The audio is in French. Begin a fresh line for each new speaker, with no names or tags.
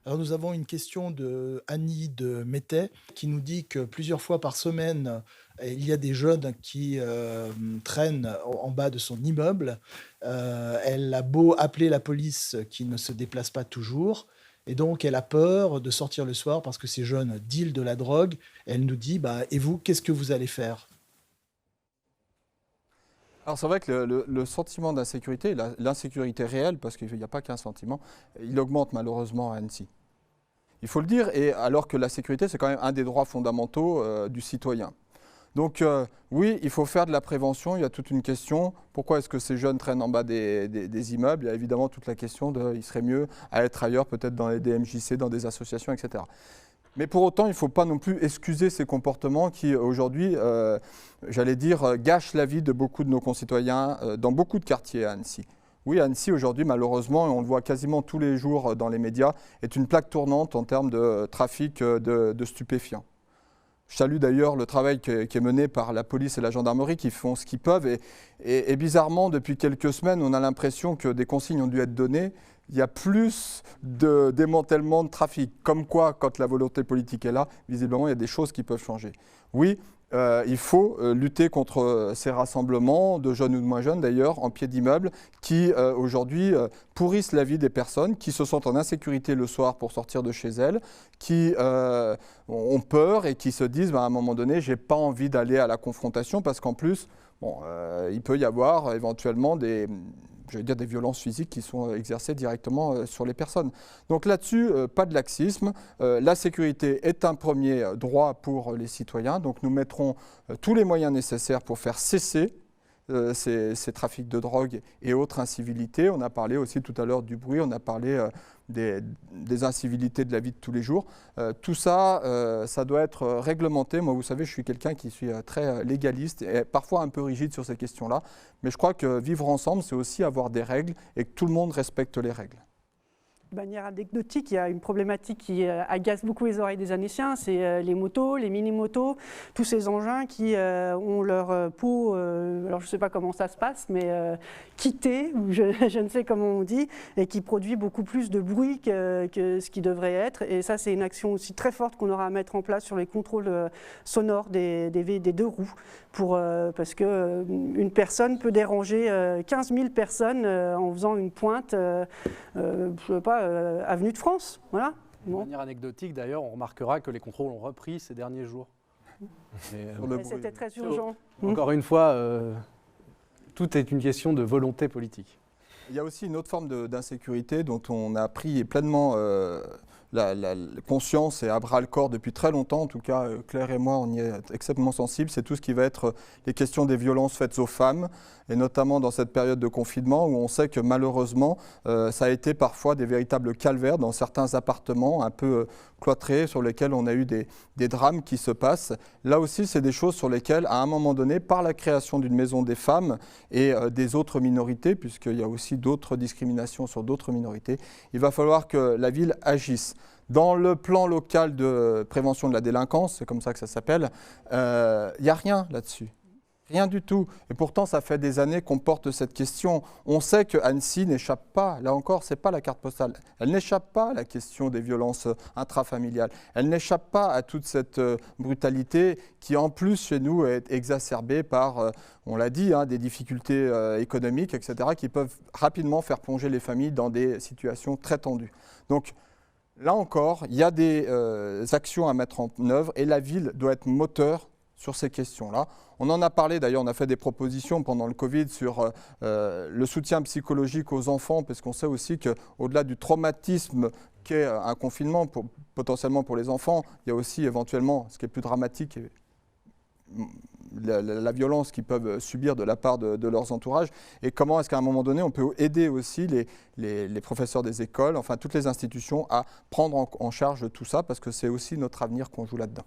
Alors nous avons une question de Annie de Métais qui nous dit que plusieurs fois par semaine, il y a des jeunes qui, traînent en bas de son immeuble. Elle a beau appeler la police qui ne se déplace pas toujours et donc elle a peur de sortir le soir parce que ces jeunes dealent de la drogue. Elle nous dit: «Bah, et vous, qu'est-ce que vous allez faire?»
Alors c'est vrai que le sentiment d'insécurité, l'insécurité réelle, parce qu'il n'y a pas qu'un sentiment, il augmente malheureusement à Annecy. Il faut le dire, et alors que la sécurité, c'est quand même un des droits fondamentaux du citoyen. Donc oui, il faut faire de la prévention, il y a toute une question. Pourquoi est-ce que ces jeunes traînent en bas des immeubles? Il y a évidemment toute la question de, il serait mieux à être ailleurs, peut-être dans les DMJC, dans des associations, etc. Mais pour autant, il ne faut pas non plus excuser ces comportements qui, aujourd'hui, j'allais dire, gâchent la vie de beaucoup de nos concitoyens dans beaucoup de quartiers à Annecy. Oui, Annecy, aujourd'hui, malheureusement, et on le voit quasiment tous les jours dans les médias, est une plaque tournante en termes de trafic de stupéfiants. Je salue d'ailleurs le travail qui est mené par la police et la gendarmerie qui font ce qu'ils peuvent. Et bizarrement, depuis quelques semaines, on a l'impression que des consignes ont dû être données. Il y a plus de démantèlement de trafic. Comme quoi, quand la volonté politique est là, visiblement, il y a des choses qui peuvent changer. Oui, il faut lutter contre ces rassemblements, de jeunes ou de moins jeunes d'ailleurs, en pied d'immeuble, qui aujourd'hui pourrissent la vie des personnes, qui se sentent en insécurité le soir pour sortir de chez elles, qui ont peur et qui se disent à un moment donné, j'ai pas envie d'aller à la confrontation parce qu'en plus, bon, il peut y avoir éventuellement des violences physiques qui sont exercées directement sur les personnes. Donc là-dessus, pas de laxisme. La sécurité est un premier droit pour les citoyens. Donc nous mettrons tous les moyens nécessaires pour faire cesser ces trafics de drogue et autres incivilités. On a parlé aussi tout à l'heure du bruit, on a parlé des incivilités de la vie de tous les jours. Tout ça, ça doit être réglementé. Moi, vous savez, je suis quelqu'un qui suis très légaliste et parfois un peu rigide sur ces questions-là. Mais je crois que vivre ensemble, c'est aussi avoir des règles et que tout le monde respecte les règles.
De manière anecdotique, il y a une problématique qui agace beaucoup les oreilles des Annéciens, c'est les motos, les mini-motos, tous ces engins qui ont leur peau, alors je ne sais pas comment ça se passe, mais quittée, ou je ne sais comment on dit, et qui produit beaucoup plus de bruit que ce qui devrait être. Et ça, c'est une action aussi très forte qu'on aura à mettre en place sur les contrôles sonores des deux roues, parce qu'une personne peut déranger 15 000 personnes en faisant une pointe, je ne sais pas, avenue de France, voilà.
De manière anecdotique, d'ailleurs, on remarquera que les contrôles ont repris ces derniers jours.
C'était très urgent.
Encore une fois, tout est une question de volonté politique.
Il y a aussi une autre forme d'insécurité dont on a pris pleinement la conscience et à bras le corps depuis très longtemps. En tout cas, Claire et moi, on y est extrêmement sensibles. C'est tout ce qui va être les questions des violences faites aux femmes, et notamment dans cette période de confinement où on sait que malheureusement, ça a été parfois des véritables calvaires dans certains appartements un peu cloîtrés sur lesquels on a eu des drames qui se passent. Là aussi, c'est des choses sur lesquelles, à un moment donné, par la création d'une maison des femmes et des autres minorités, puisqu'il y a aussi d'autres discriminations sur d'autres minorités, il va falloir que la ville agisse. Dans le plan local de prévention de la délinquance, c'est comme ça que ça s'appelle, il n'y a rien là-dessus. Rien du tout. Et pourtant, ça fait des années qu'on porte cette question. On sait que Annecy n'échappe pas, là encore, ce n'est pas la carte postale, elle n'échappe pas à la question des violences intrafamiliales. Elle n'échappe pas à toute cette brutalité qui, en plus, chez nous, est exacerbée par, on l'a dit, des difficultés économiques, etc., qui peuvent rapidement faire plonger les familles dans des situations très tendues. Donc, là encore, il y a des actions à mettre en œuvre et la ville doit être moteur sur ces questions-là. On en a parlé d'ailleurs, on a fait des propositions pendant le Covid sur le soutien psychologique aux enfants, parce qu'on sait aussi qu'au-delà du traumatisme qu'est un confinement, potentiellement pour les enfants, il y a aussi éventuellement, ce qui est plus dramatique, la violence qu'ils peuvent subir de la part de leurs entourages, et comment est-ce qu'à un moment donné on peut aider aussi les professeurs des écoles, enfin toutes les institutions à prendre en charge tout ça, parce que c'est aussi notre avenir qu'on joue là-dedans.